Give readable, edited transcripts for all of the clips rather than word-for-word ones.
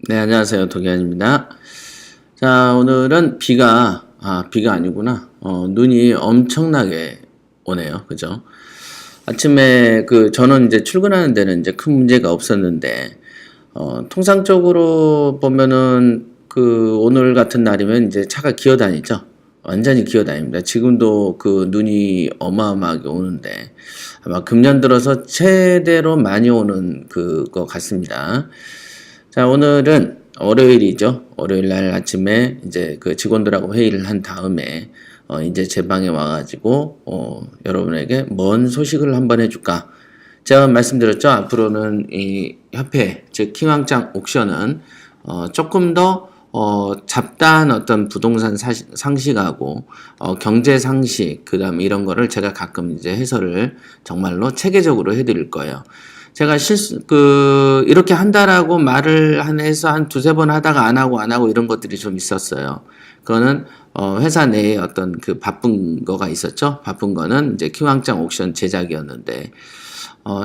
네, 안녕하세요. 도기환입니다. 자, 오늘은 비가 아니구나. 눈이 엄청나게 오네요. 그죠? 아침에 저는 이제 출근하는 데는 이제 큰 문제가 없었는데, 통상적으로 보면은 오늘 같은 날이면 이제 차가 기어다니죠. 완전히 기어다닙니다. 지금도 눈이 어마어마하게 오는데, 아마 금년 들어서 최대로 많이 오는 것 같습니다. 자, 오늘은 월요일이죠. 월요일 날 아침에 이제 직원들하고 회의를 한 다음에 이제 제 방에 와가지고 여러분에게 뭔 소식을 한번 해줄까? 제가 말씀드렸죠. 앞으로는 이 협회, 즉 킹왕짱 옥션은 조금 더 잡다한 어떤 부동산 상식하고 경제 상식, 그다음에 이런 거를 제가 가끔 이제 해설을 정말로 체계적으로 해드릴 거예요. 제가 이렇게 한다라고 말을 해서 한 두세 번 하다가 안 하고 이런 것들이 좀 있었어요. 그거는, 회사 내에 어떤 바쁜 거가 있었죠. 바쁜 거는 이제 킹왕짱 옥션 제작이었는데,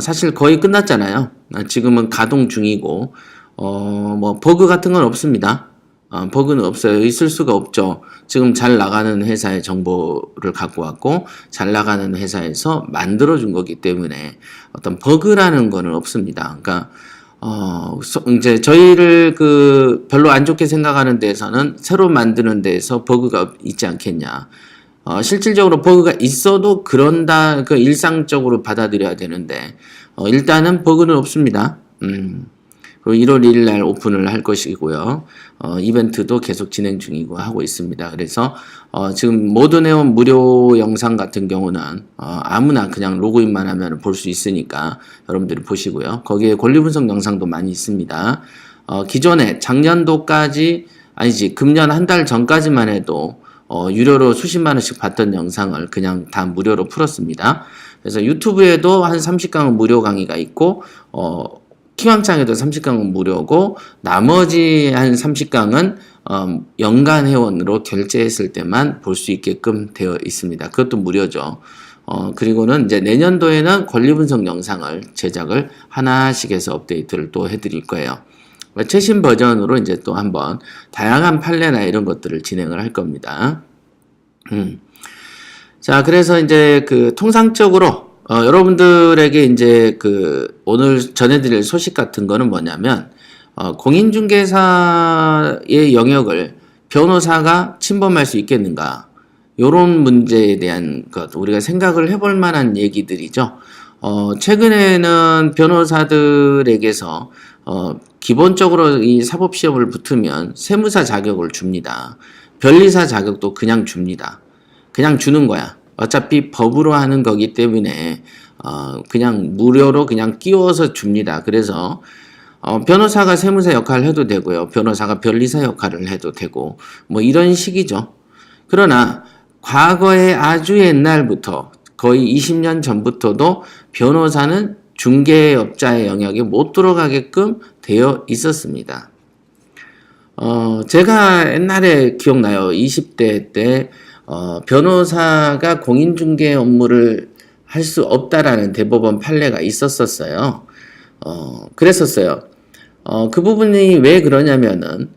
사실 거의 끝났잖아요. 지금은 가동 중이고, 버그 같은 건 없습니다. 버그는 없어요. 있을 수가 없죠. 지금 잘 나가는 회사의 정보를 갖고 왔고 잘 나가는 회사에서 만들어준 거기 때문에 어떤 버그라는 거는 없습니다. 그러니까 이제 저희를 별로 안 좋게 생각하는 데에서는 새로 만드는 데에서 버그가 있지 않겠냐. 실질적으로 버그가 있어도 그런다, 일상적으로 받아들여야 되는데 일단은 버그는 없습니다. 1월 1일 날 오픈을 할 것이고요. 이벤트도 계속 진행 중이고 하고 있습니다. 그래서 지금 모든회원 무료 영상 같은 경우는 아무나 그냥 로그인만 하면 볼 수 있으니까 여러분들이 보시고요. 거기에 권리분석 영상도 많이 있습니다. 기존에 작년도까지 아니지 금년 한 달 전까지만 해도 유료로 수십만 원씩 받던 영상을 그냥 다 무료로 풀었습니다. 그래서 유튜브에도 한 30강은 무료 강의가 있고 킹왕짱에도 30강은 무료고 나머지 한 30강은 연간 회원으로 결제했을 때만 볼 수 있게끔 되어 있습니다. 그것도 무료죠. 그리고는 이제 내년도에는 권리분석 영상을 제작을 하나씩 해서 업데이트를 또 해드릴 거예요. 최신 버전으로 이제 또 한번 다양한 판례나 이런 것들을 진행을 할 겁니다. 자, 그래서 이제 통상적으로 여러분들에게 이제 오늘 전해드릴 소식 같은 거는 뭐냐면, 공인중개사의 영역을 변호사가 침범할 수 있겠는가? 요런 문제에 대한 것, 우리가 생각을 해볼 만한 얘기들이죠. 최근에는 변호사들에게서, 기본적으로 이 사법시험을 붙으면 세무사 자격을 줍니다. 변리사 자격도 그냥 줍니다. 그냥 주는 거야. 어차피 법으로 하는 거기 때문에 그냥 무료로 그냥 끼워서 줍니다. 그래서 변호사가 세무사 역할을 해도 되고요. 변호사가 변리사 역할을 해도 되고 뭐 이런 식이죠. 그러나 과거에 아주 옛날부터 거의 20년 전부터도 변호사는 중개업자의 영역에 못 들어가게끔 되어 있었습니다. 제가 옛날에 기억나요. 20대 때 변호사가 공인중개 업무를 할 수 없다라는 대법원 판례가 있었었어요. 그랬었어요. 그 부분이 왜 그러냐면은,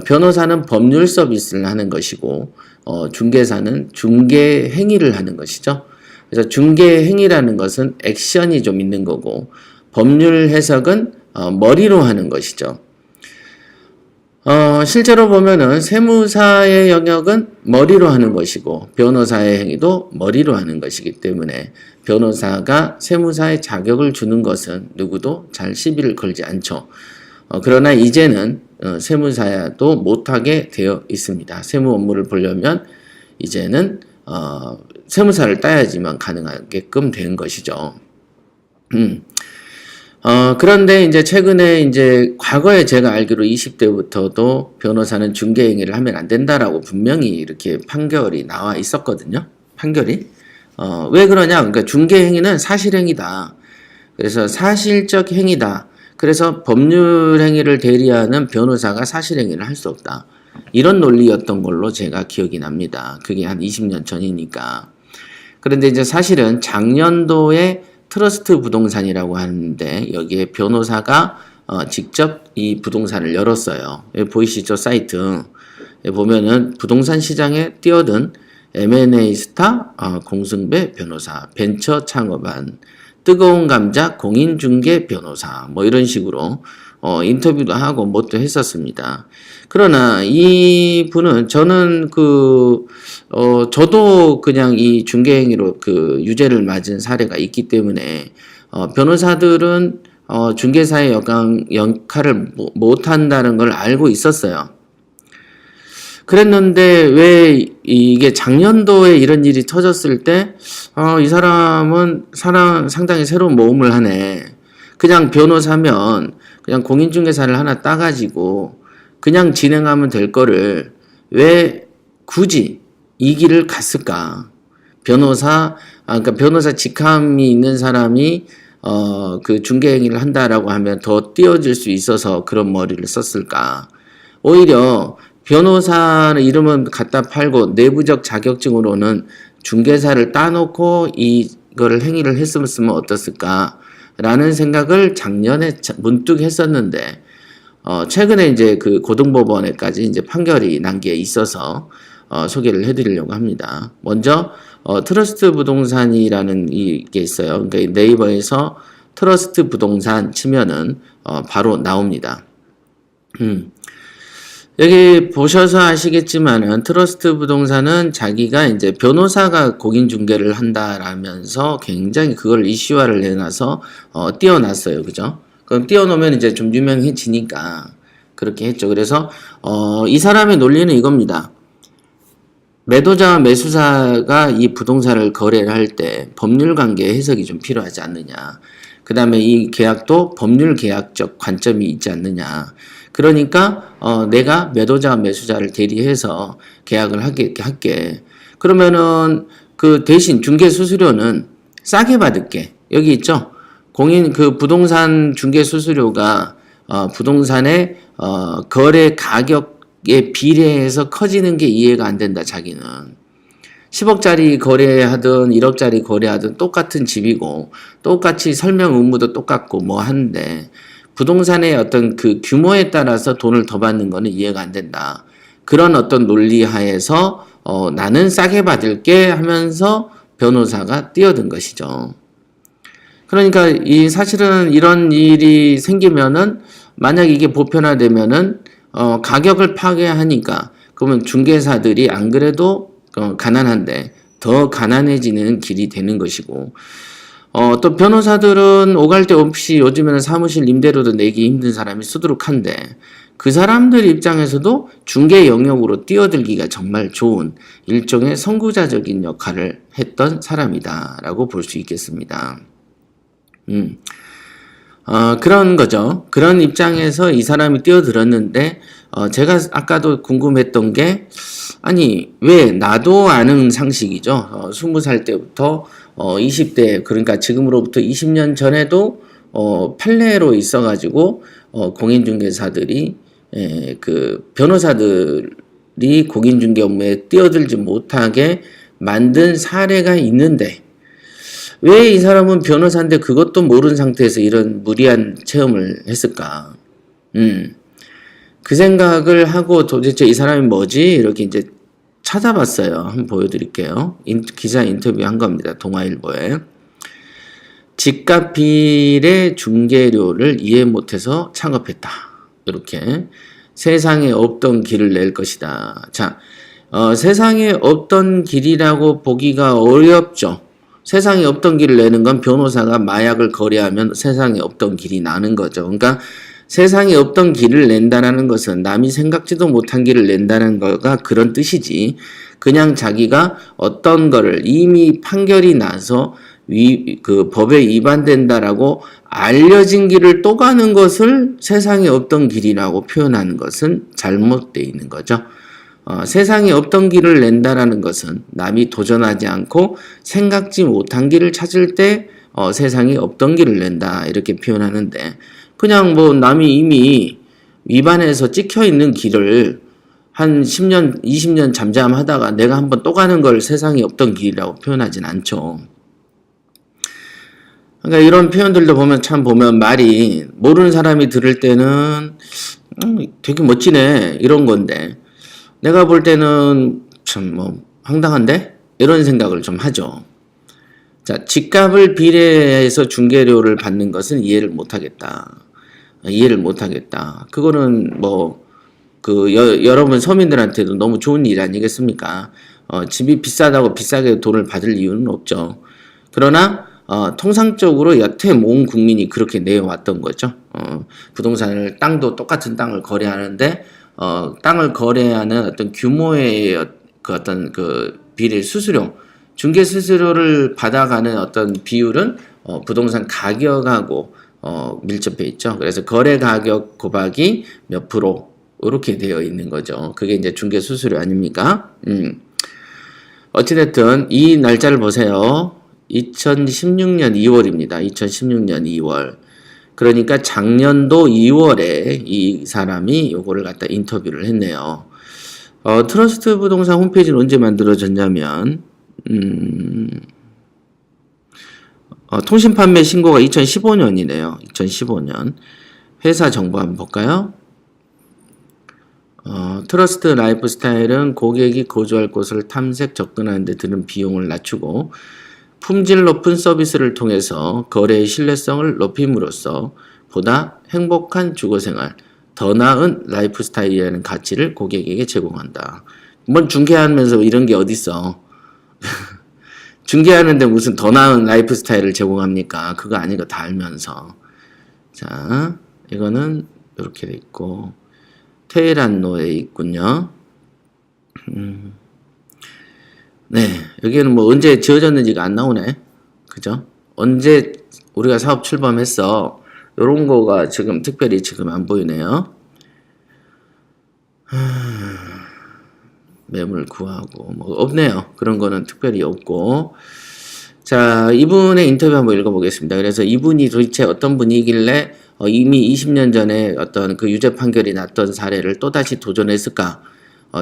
변호사는 법률 서비스를 하는 것이고, 중개사는 중개 행위를 하는 것이죠. 그래서 중개 행위라는 것은 액션이 좀 있는 거고, 법률 해석은 머리로 하는 것이죠. 실제로 보면은 세무사의 영역은 머리로 하는 것이고 변호사의 행위도 머리로 하는 것이기 때문에 변호사가 세무사의 자격을 주는 것은 누구도 잘 시비를 걸지 않죠. 그러나 이제는 세무사도 못하게 되어 있습니다. 세무 업무를 보려면 이제는 세무사를 따야지만 가능하게끔 된 것이죠. 그런데 이제 최근에 이제 과거에 제가 알기로 20대부터도 변호사는 중개 행위를 하면 안 된다라고 분명히 이렇게 판결이 나와 있었거든요. 판결이. 왜 그러냐? 그러니까 중개 행위는 사실 행위다. 그래서 사실적 행위다. 그래서 법률 행위를 대리하는 변호사가 사실 행위를 할 수 없다. 이런 논리였던 걸로 제가 기억이 납니다. 그게 한 20년 전이니까. 그런데 이제 사실은 작년도에 트러스트 부동산이라고 하는데 여기에 변호사가 직접 이 부동산을 열었어요. 여기 보이시죠? 사이트. 여기 보면은 부동산 시장에 뛰어든 M&A 스타, 공승배 변호사, 벤처 창업한, 뜨거운 감자 공인중개 변호사, 뭐 이런 식으로 인터뷰도 하고 뭐 또 했었습니다. 그러나 이 분은 저는 저도 그냥 이 중개행위로 그 유죄를 맞은 사례가 있기 때문에 변호사들은 중개사의 역할을 못한다는 걸 알고 있었어요. 그랬는데 왜 이게 작년도에 이런 일이 터졌을 때 이 사람은 상당히 새로운 모험을 하네. 그냥 변호사면 그냥 공인중개사를 하나 따가지고 그냥 진행하면 될 거를 왜 굳이 이 길을 갔을까? 그러니까 변호사 직함이 있는 사람이 그 중개행위를 한다라고 하면 더 띄어질 수 있어서 그런 머리를 썼을까? 오히려 변호사는 이름은 갖다 팔고 내부적 자격증으로는 중개사를 따놓고 이거를 행위를 했으면 어떻을까라는 생각을 작년에 문득 했었는데 최근에 이제 그 고등법원에까지 이제 판결이 난 게 있어서 소개를 해드리려고 합니다. 먼저 트러스트 부동산이라는 이게 있어요. 그러니까 네이버에서 트러스트 부동산 치면은 바로 나옵니다. 여기 보셔서 아시겠지만은 트러스트 부동산은 자기가 이제 변호사가 공인중개를 한다라면서 굉장히 그걸 이슈화를 해놔서 띄워놨어요. 그죠? 그럼 띄워놓으면 이제 좀 유명해지니까 그렇게 했죠. 그래서 이 사람의 논리는 이겁니다. 매도자와 매수사가 이 부동산을 거래를 할 때 법률 관계 해석이 좀 필요하지 않느냐. 그 다음에 이 계약도 법률 계약적 관점이 있지 않느냐. 그러니까 내가 매도자와 매수자를 대리해서 계약을 할게. 그러면은 그 대신 중개 수수료는 싸게 받을게. 여기 있죠. 그 부동산 중개 수수료가 부동산의 거래 가격에 비례해서 커지는 게 이해가 안 된다. 자기는 10억짜리 거래하든 1억짜리 거래하든 똑같은 집이고 똑같이 설명 의무도 똑같고 뭐 하는데 부동산의 어떤 그 규모에 따라서 돈을 더 받는 거는 이해가 안 된다. 그런 어떤 논리 하에서 나는 싸게 받을게 하면서 변호사가 뛰어든 것이죠. 그러니까 사실은 이런 일이 생기면은 만약 이게 보편화되면은 가격을 파괴하니까 그러면 중개사들이 안 그래도 가난한데 더 가난해지는 길이 되는 것이고 또 변호사들은 오갈 데 없이 요즘에는 사무실 임대료도 내기 힘든 사람이 수두룩한데 그 사람들 입장에서도 중개 영역으로 뛰어들기가 정말 좋은 일종의 선구자적인 역할을 했던 사람이다라고 볼 수 있겠습니다. 그런 거죠. 그런 입장에서 이 사람이 뛰어들었는데 제가 아까도 궁금했던 게 아니 왜 나도 아는 상식이죠. 20살 때부터 20대 그러니까 지금으로부터 20년 전에도 판례로 있어가지고 공인중개사들이 그 변호사들이 공인중개 업무에 뛰어들지 못하게 만든 사례가 있는데 왜 이 사람은 변호사인데 그것도 모르는 상태에서 이런 무리한 체험을 했을까? 그 생각을 하고 도대체 이 사람이 뭐지? 이렇게 이제 찾아봤어요. 한번 보여드릴게요. 기사 인터뷰한 겁니다. 동아일보에. 집값 비례 중개료를 이해 못해서 창업했다. 이렇게 세상에 없던 길을 낼 것이다. 자, 세상에 없던 길이라고 보기가 어렵죠. 세상에 없던 길을 내는 건 변호사가 마약을 거래하면 세상에 없던 길이 나는 거죠. 그러니까 세상에 없던 길을 낸다는 것은 남이 생각지도 못한 길을 낸다는 거가 그런 뜻이지. 그냥 자기가 어떤 거를 이미 판결이 나서 그 법에 위반된다라고 알려진 길을 또 가는 것을 세상에 없던 길이라고 표현하는 것은 잘못되어 있는 거죠. 세상에 없던 길을 낸다라는 것은 남이 도전하지 않고 생각지 못한 길을 찾을 때 세상에 없던 길을 낸다 이렇게 표현하는데 그냥 뭐 남이 이미 위반해서 찍혀 있는 길을 한 10년, 20년 잠잠하다가 내가 한번 또 가는 걸 세상에 없던 길이라고 표현하진 않죠. 그러니까 이런 표현들도 보면 말이 모르는 사람이 들을 때는 되게 멋지네 이런 건데 내가 볼 때는 참 뭐 황당한데 이런 생각을 좀 하죠. 자, 집값을 비례해서 중개료를 받는 것은 이해를 못하겠다. 이해를 못하겠다. 그거는 뭐 그 여러분 서민들한테도 너무 좋은 일 아니겠습니까? 집이 비싸다고 비싸게 돈을 받을 이유는 없죠. 그러나 통상적으로 여태 모든 국민이 그렇게 내어왔던 거죠. 부동산을 땅도 똑같은 땅을 거래하는데 땅을 거래하는 어떤 규모의 그 어떤 그 비례 수수료, 중개 수수료를 받아가는 어떤 비율은 부동산 가격하고 밀접해 있죠. 그래서 거래 가격 곱하기 몇 프로 이렇게 되어 있는 거죠. 그게 이제 중개 수수료 아닙니까? 어찌됐든 이 날짜를 보세요. 2016년 2월입니다. 2016년 2월. 그러니까 작년도 2월에 이 사람이 요거를 갖다 인터뷰를 했네요. 트러스트 부동산 홈페이지는 언제 만들어졌냐면 통신 판매 신고가 2015년이네요. 2015년. 회사 정보 한번 볼까요? 트러스트 라이프 스타일은 고객이 거주할 곳을 탐색, 접근하는 데 드는 비용을 낮추고 품질 높은 서비스를 통해서 거래의 신뢰성을 높임으로써 보다 행복한 주거생활, 더 나은 라이프 스타일이라는 가치를 고객에게 제공한다. 뭔 중개하면서 이런 게 어딨어. 중개하는데 무슨 더 나은 라이프 스타일을 제공합니까? 그거 아닌 거 다 알면서. 자, 이거는 이렇게 돼 있고 테헤란로에 있군요. 네, 여기는 뭐 언제 지어졌는지가 안 나오네. 그죠? 언제 우리가 사업 출범했어. 요런 거가 지금 특별히 지금 안 보이네요. 매물 구하고 뭐 없네요. 그런 거는 특별히 없고. 자, 이분의 인터뷰 한번 읽어보겠습니다. 그래서 이분이 도대체 어떤 분이길래 이미 20년 전에 어떤 그 유죄 판결이 났던 사례를 또다시 도전했을까?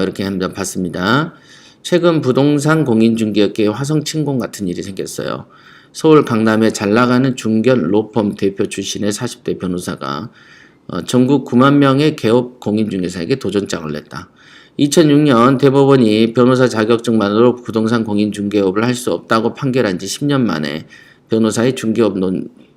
이렇게 한번 봤습니다. 최근 부동산 공인중개업계에 화성침공 같은 일이 생겼어요. 서울 강남에 잘나가는 중견 로펌 대표 출신의 40대 변호사가 전국 9만 명의 개업 공인중개사에게 도전장을 냈다. 2006년 대법원이 변호사 자격증만으로 부동산 공인중개업을 할 수 없다고 판결한 지 10년 만에 변호사의 중개업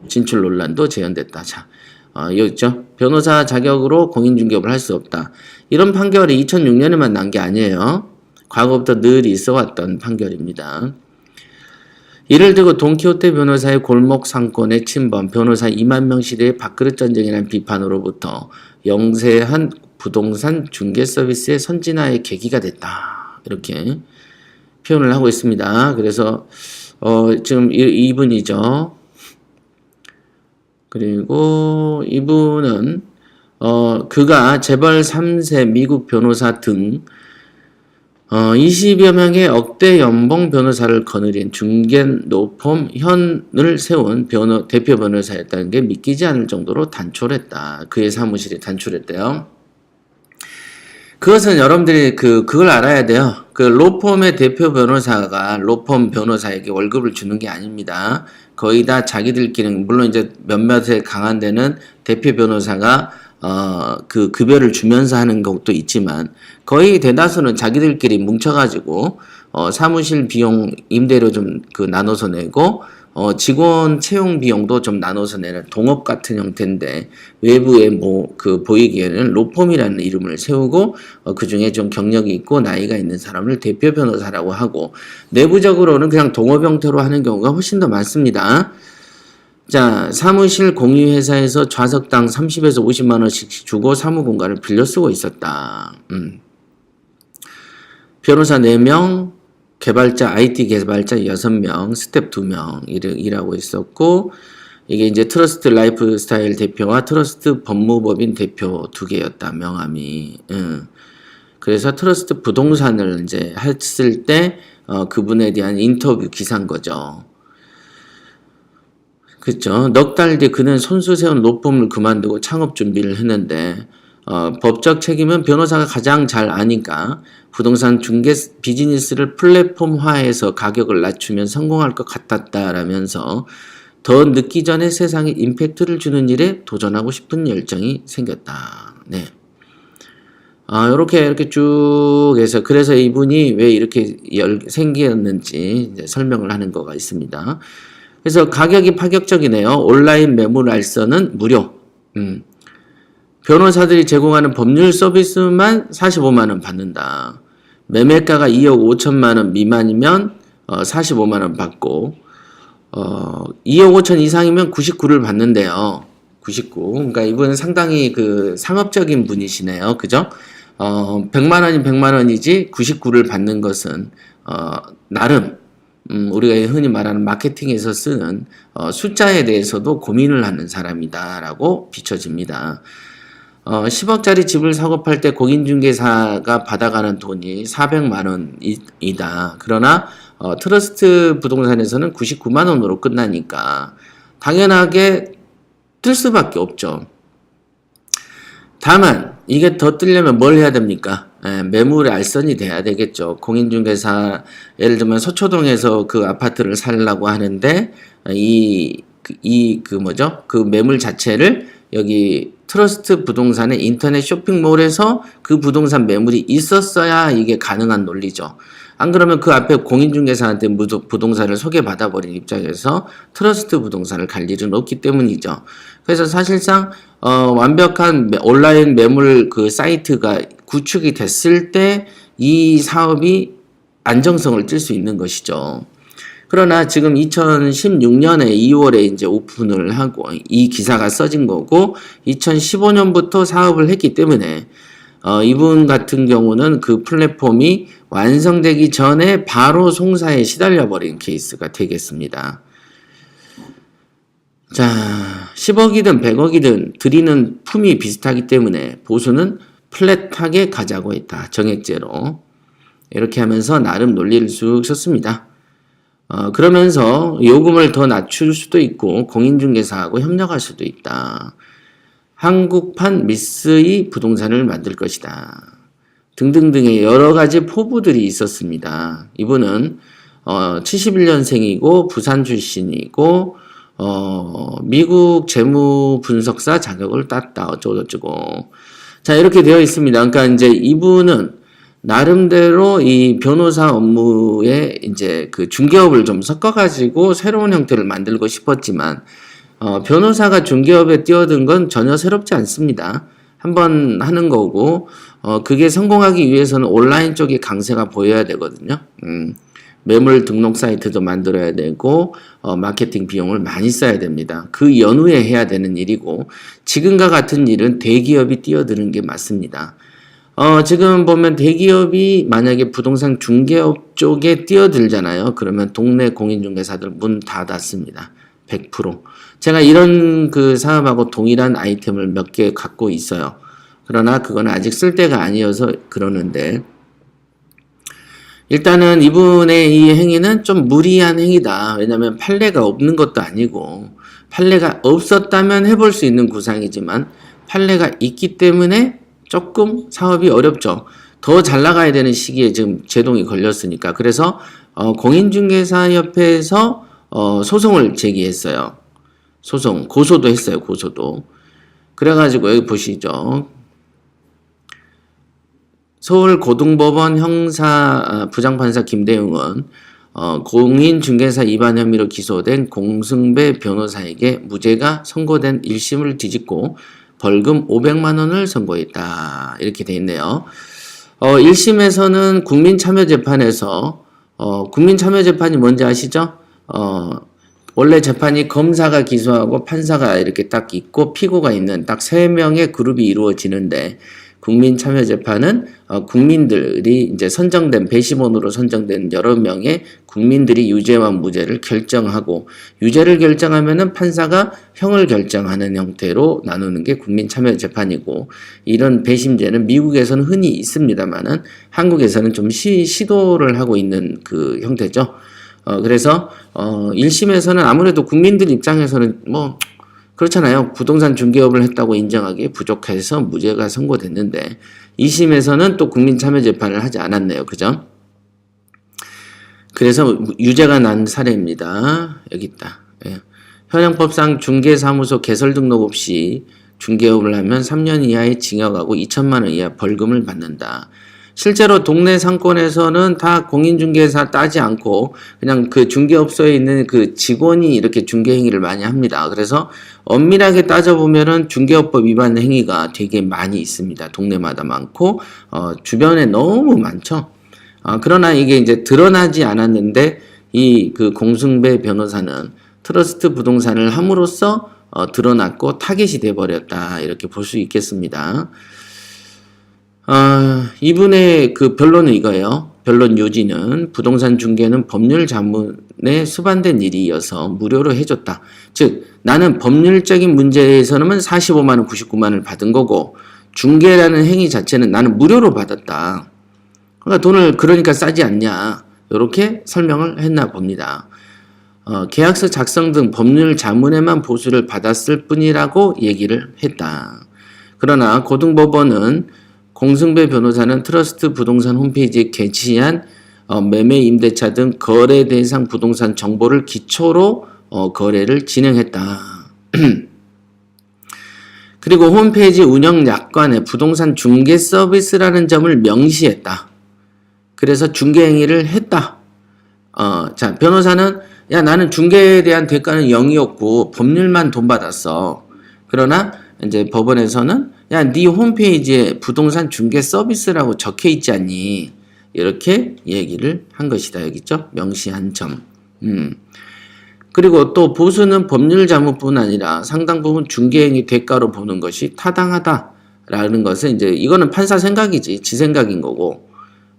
진출 논란도 재현됐다. 자, 여기 있죠. 변호사 자격으로 공인중개업을 할 수 없다. 이런 판결이 2006년에만 난 게 아니에요. 과거부터 늘 있어왔던 판결입니다. 이를 두고 돈키호테 변호사의 골목 상권의 침범, 변호사 2만 명 시대의 밥그릇 전쟁이라는 비판으로부터 영세한 부동산 중개 서비스의 선진화의 계기가 됐다. 이렇게 표현을 하고 있습니다. 그래서 지금 이분이죠. 그리고 이분은 그가 재벌 3세 미국 변호사 등 20여 명의 억대 연봉 변호사를 거느린 중견 로펌 현을 세운 대표 변호사였다는 게 믿기지 않을 정도로 단촐했다. 그의 사무실이 단촐했대요. 그것은 여러분들이 그걸 알아야 돼요. 그 로펌의 대표 변호사가 로펌 변호사에게 월급을 주는 게 아닙니다. 거의 다 자기들끼리, 물론 이제 몇몇에 강한 데는 대표 변호사가 그 급여를 주면서 하는 것도 있지만 거의 대다수는 자기들끼리 뭉쳐가지고 사무실 비용 임대료 좀 나눠서 내고 직원 채용 비용도 좀 나눠서 내는 동업 같은 형태인데 외부에 보이기에는 로펌이라는 이름을 세우고 그 중에 좀 경력이 있고 나이가 있는 사람을 대표 변호사라고 하고 내부적으로는 그냥 동업 형태로 하는 경우가 훨씬 더 많습니다. 자, 사무실 공유회사에서 좌석당 30에서 50만 원씩 주고 사무공간을 빌려 쓰고 있었다. 변호사 4명, 개발자, IT 개발자 6명, 스텝 2명 일하고 있었고, 이게 이제 트러스트 라이프 스타일 대표와 트러스트 법무법인 대표 2개였다, 명함이. 그래서 트러스트 부동산을 이제 했을 때, 그분에 대한 인터뷰 기사인 거죠. 그렇죠. 넉 달 뒤 그는 손수 세운 로펌을 그만두고 창업 준비를 했는데 법적 책임은 변호사가 가장 잘 아니까 부동산 중개 비즈니스를 플랫폼화해서 가격을 낮추면 성공할 것 같았다라면서 더 늦기 전에 세상에 임팩트를 주는 일에 도전하고 싶은 열정이 생겼다. 네. 이렇게 쭉 해서 그래서 이분이 왜 이렇게 생겼는지 이제 설명을 하는 거가 있습니다. 그래서 가격이 파격적이네요. 온라인 매물 알선은 무료. 변호사들이 제공하는 법률 서비스만 45만 원 받는다. 매매가가 2억 5천만 원 미만이면 45만 원 받고 2억 5천 이상이면 99를 받는데요. 99. 그러니까 이분은 상당히 그 상업적인 분이시네요. 그죠? 100만 원이 100만 원이지 99를 받는 것은 나름 우리가 흔히 말하는 마케팅에서 쓰는 숫자에 대해서도 고민을 하는 사람이다라고 비춰집니다. 10억짜리 집을 사고 팔 때 공인중개사가 받아가는 돈이 400만 원이다. 그러나 트러스트 부동산에서는 99만 원으로 끝나니까 당연하게 뜰 수밖에 없죠. 다만 이게 더 뜨려면 뭘 해야 됩니까? 매물의 알선이 돼야 되겠죠. 공인중개사 예를 들면 서초동에서 그 아파트를 살려고 하는데 그 매물 자체를 여기 트러스트 부동산의 인터넷 쇼핑몰에서 그 부동산 매물이 있었어야 이게 가능한 논리죠. 안 그러면 그 앞에 공인중개사한테 부동산을 소개받아 버린 입장에서 트러스트 부동산을 갈 일은 없기 때문이죠. 그래서 사실상 완벽한 온라인 매물 그 사이트가 구축이 됐을 때 이 사업이 안정성을 띨 수 있는 것이죠. 그러나 지금 2016년에 2월에 이제 오픈을 하고 이 기사가 써진 거고 2015년부터 사업을 했기 때문에 이분 같은 경우는 그 플랫폼이 완성되기 전에 바로 송사에 시달려 버린 케이스가 되겠습니다. 자, 10억이든 100억이든 드리는 품이 비슷하기 때문에 보수는 플랫하게 가자고 했다. 정액제로. 이렇게 하면서 나름 논리를 쭉 썼습니다. 그러면서 요금을 더 낮출 수도 있고 공인중개사하고 협력할 수도 있다. 한국판 미쓰이 부동산을 만들 것이다. 등등등의 여러 가지 포부들이 있었습니다. 이분은 71년생이고 부산 출신이고 미국 재무분석사 자격을 땄다. 어쩌고저쩌고. 자, 이렇게 되어 있습니다. 그러니까 이제 이분은 나름대로 이 변호사 업무에 이제 그 중개업을 좀 섞어가지고 새로운 형태를 만들고 싶었지만, 변호사가 중개업에 뛰어든 건 전혀 새롭지 않습니다. 한번 하는 거고, 그게 성공하기 위해서는 온라인 쪽에 강세가 보여야 되거든요. 매물 등록 사이트도 만들어야 되고 마케팅 비용을 많이 써야 됩니다. 그 연후에 해야 되는 일이고 지금과 같은 일은 대기업이 뛰어드는 게 맞습니다. 지금 보면 대기업이 만약에 부동산 중개업 쪽에 뛰어들잖아요. 그러면 동네 공인중개사들 문 다 닫습니다. 100%. 제가 이런 그 사업하고 동일한 아이템을 몇 개 갖고 있어요. 그러나 그건 아직 쓸 때가 아니어서 그러는데 일단은 이분의 이 행위는 좀 무리한 행위다. 왜냐하면 판례가 없는 것도 아니고 판례가 없었다면 해볼 수 있는 구상이지만 판례가 있기 때문에 조금 사업이 어렵죠. 더 잘 나가야 되는 시기에 지금 제동이 걸렸으니까. 그래서 공인중개사협회에서 소송을 제기했어요. 소송, 고소도 했어요. 고소도. 그래가지고 여기 보시죠. 서울고등법원 형사 부장판사 김대웅은 공인중개사 위반 혐의로 기소된 공승배 변호사에게 무죄가 선고된 1심을 뒤집고 벌금 500만 원을 선고했다. 이렇게 돼 있네요. 1심에서는 국민참여재판에서 국민참여재판이 뭔지 아시죠? 원래 재판이 검사가 기소하고 판사가 이렇게 딱 있고 피고가 있는 딱 3명의 그룹이 이루어지는데 국민참여재판은 국민들이 이제 선정된 배심원으로 선정된 여러 명의 국민들이 유죄와 무죄를 결정하고 유죄를 결정하면은 판사가 형을 결정하는 형태로 나누는 게 국민참여재판이고 이런 배심제는 미국에서는 흔히 있습니다만은 한국에서는 좀 시도를 하고 있는 그 형태죠. 그래서 1심에서는 아무래도 국민들 입장에서는 뭐 그렇잖아요. 부동산 중개업을 했다고 인정하기에 부족해서 무죄가 선고됐는데 2심에서는 또 국민참여재판을 하지 않았네요. 그죠? 그래서 유죄가 난 사례입니다. 여기 있다. 예. 현행법상 중개사무소 개설 등록 없이 중개업을 하면 3년 이하의 징역하고 2천만 원 이하 벌금을 받는다. 실제로 동네 상권에서는 다 공인중개사 따지 않고 그냥 그 중개업소에 있는 그 직원이 이렇게 중개 행위를 많이 합니다. 그래서 엄밀하게 따져보면은 중개업법 위반 행위가 되게 많이 있습니다. 동네마다 많고 주변에 너무 많죠. 그러나 이게 이제 드러나지 않았는데 이 그 공승배 변호사는 트러스트 부동산을 함으로써 드러났고 타겟이 돼버렸다. 이렇게 볼 수 있겠습니다. 이분의 그 변론은 이거예요. 변론 요지는 부동산 중개는 법률 자문에 수반된 일이어서 무료로 해줬다. 즉 나는 법률적인 문제에서는 45만원, 99만원을 받은 거고 중개라는 행위 자체는 나는 무료로 받았다. 그러니까 돈을 그러니까 싸지 않냐. 이렇게 설명을 했나 봅니다. 계약서 작성 등 법률 자문에만 보수를 받았을 뿐이라고 얘기를 했다. 그러나 고등법원은 공승배 변호사는 트러스트 부동산 홈페이지에 게시한 매매 임대차 등 거래 대상 부동산 정보를 기초로 거래를 진행했다. 그리고 홈페이지 운영 약관에 부동산 중개 서비스라는 점을 명시했다. 그래서 중개 행위를 했다. 자, 변호사는 야 나는 중개에 대한 대가는 0이었고 법률만 돈 받았어. 그러나 이제 법원에서는 야 네 홈페이지에 부동산 중개 서비스라고 적혀 있지 않니? 이렇게 얘기를 한 것이다. 여기 있죠? 명시한 점. 그리고 또 보수는 법률 자문뿐 아니라 상당 부분 중개행위 대가로 보는 것이 타당하다라는 것은 이제 이거는 판사 생각이지 지 생각인 거고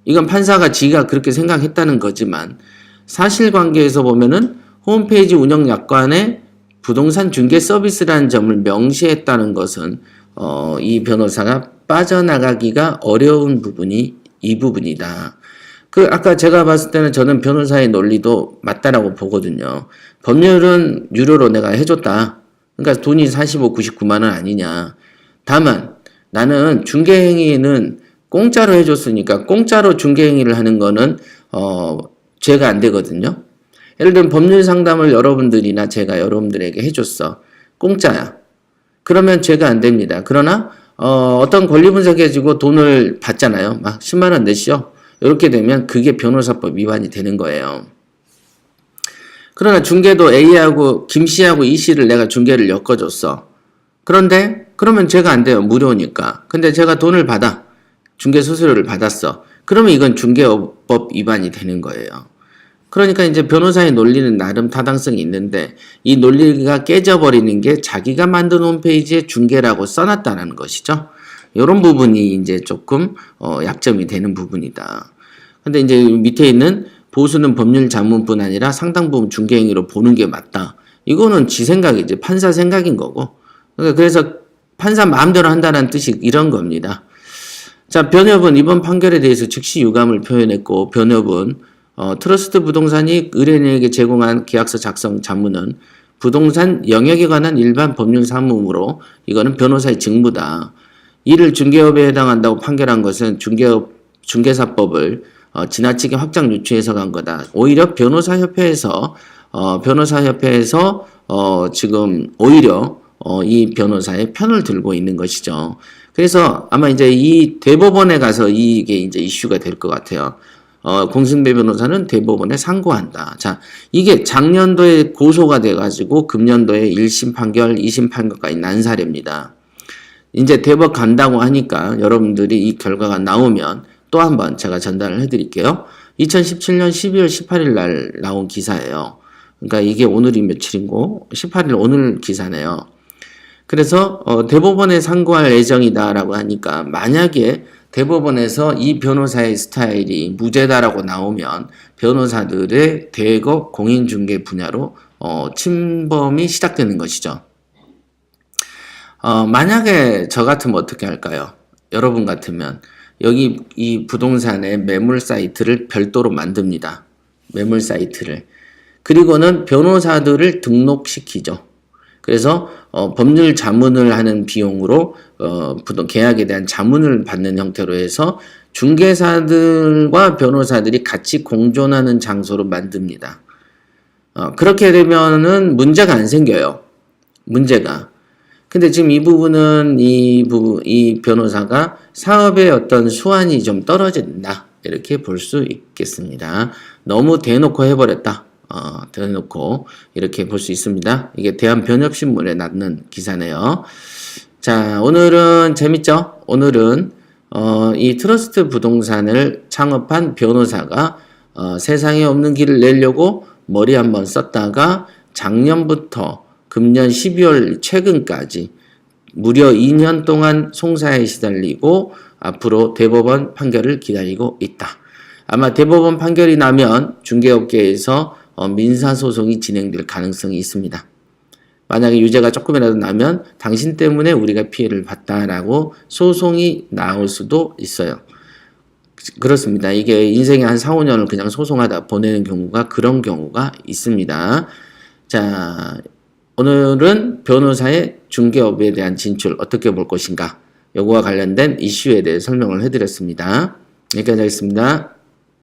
이건 판사가 지가 그렇게 생각했다는 거지만 사실관계에서 보면은 홈페이지 운영 약관에 부동산 중개 서비스라는 점을 명시했다는 것은 이 변호사가 빠져나가기가 어려운 부분이 이 부분이다. 아까 제가 봤을 때는 저는 변호사의 논리도 맞다라고 보거든요. 법률은 유료로 내가 해줬다. 그러니까 돈이 45, 99만 원 아니냐. 다만 나는 중개행위는 공짜로 해줬으니까 공짜로 중개행위를 하는 거는 죄가 안 되거든요. 예를 들면 법률 상담을 여러분들이나 제가 여러분들에게 해줬어. 공짜야. 그러면 죄가 안 됩니다. 그러나 어떤 권리 분석해주고 돈을 받잖아요. 막 10만 원 내시오. 이렇게 되면 그게 변호사법 위반이 되는 거예요. 그러나 중개도 A하고 김씨하고 E씨를 내가 중개를 엮어줬어. 그런데 그러면 죄가 안 돼요. 무료니까. 근데 제가 돈을 받아. 중개 수수료를 받았어. 그러면 이건 중개법 위반이 되는 거예요. 그러니까 이제 변호사의 논리는 나름 타당성이 있는데 이 논리가 깨져버리는 게 자기가 만든 홈페이지에 중개라고 써놨다는 것이죠. 이런 부분이 이제 조금 약점이 되는 부분이다. 근데 이제 밑에 있는 보수는 법률 자문뿐 아니라 상당 부분 중개행위로 보는 게 맞다. 이거는 지 생각이지 판사 생각인 거고. 그래서 판사 마음대로 한다는 뜻이 이런 겁니다. 자, 변협은 이번 판결에 대해서 즉시 유감을 표현했고 변협은 트러스트 부동산이 의뢰인에게 제공한 계약서 작성 자문은 부동산 영역에 관한 일반 법률 사무으로 이거는 변호사의 직무다. 이를 중개업에 해당한다고 판결한 것은 중개사법을 지나치게 확장 유추해서 간 거다. 오히려 변호사협회에서 지금 오히려 이 변호사의 편을 들고 있는 것이죠. 그래서 아마 이제 이 대법원에 가서 이게 이제 이슈가 될 것 같아요. 공승배 변호사는 대법원에 상고한다. 자, 이게 작년도에 고소가 돼가지고 금년도에 1심 판결, 2심 판결까지 난 사례입니다. 이제 대법 간다고 하니까 여러분들이 이 결과가 나오면 또 한번 제가 전달을 해드릴게요. 2017년 12월 18일 날 나온 기사예요. 그러니까 이게 오늘이 며칠인고 18일 오늘 기사네요. 그래서 대법원에 상고할 예정이다라고 하니까 만약에 대법원에서 이 변호사의 스타일이 무죄다라고 나오면 변호사들의 대거 공인중개 분야로 침범이 시작되는 것이죠. 만약에 저 같으면 어떻게 할까요? 여러분 같으면 여기 이 부동산의 매물 사이트를 별도로 만듭니다. 매물 사이트를. 그리고는 변호사들을 등록시키죠. 그래서 법률 자문을 하는 비용으로 계약에 대한 자문을 받는 형태로 해서 중개사들과 변호사들이 같이 공존하는 장소로 만듭니다. 그렇게 되면은 문제가 안 생겨요. 문제가. 근데 지금 이 부분은 이 변호사가 사업의 어떤 수완이 좀 떨어진다. 이렇게 볼 수 있겠습니다. 너무 대놓고 해버렸다. 대놓고 이렇게 볼 수 있습니다. 이게 대한변협신문에 났는 기사네요. 자, 오늘은 재밌죠? 오늘은 이 트러스트 부동산을 창업한 변호사가 세상에 없는 길을 내려고 머리 한번 썼다가 작년부터 금년 12월 최근까지 무려 2년 동안 송사에 시달리고 앞으로 대법원 판결을 기다리고 있다. 아마 대법원 판결이 나면 중개업계에서 민사소송이 진행될 가능성이 있습니다. 만약에 유죄가 조금이라도 나면 당신 때문에 우리가 피해를 봤다라고 소송이 나올 수도 있어요. 그렇습니다. 이게 인생의 한 4, 5년을 그냥 소송하다 보내는 경우가 그런 경우가 있습니다. 자, 오늘은 변호사의 중개업에 대한 진출 어떻게 볼 것인가 요거와 관련된 이슈에 대해 설명을 해드렸습니다. 여기까지 하겠습니다.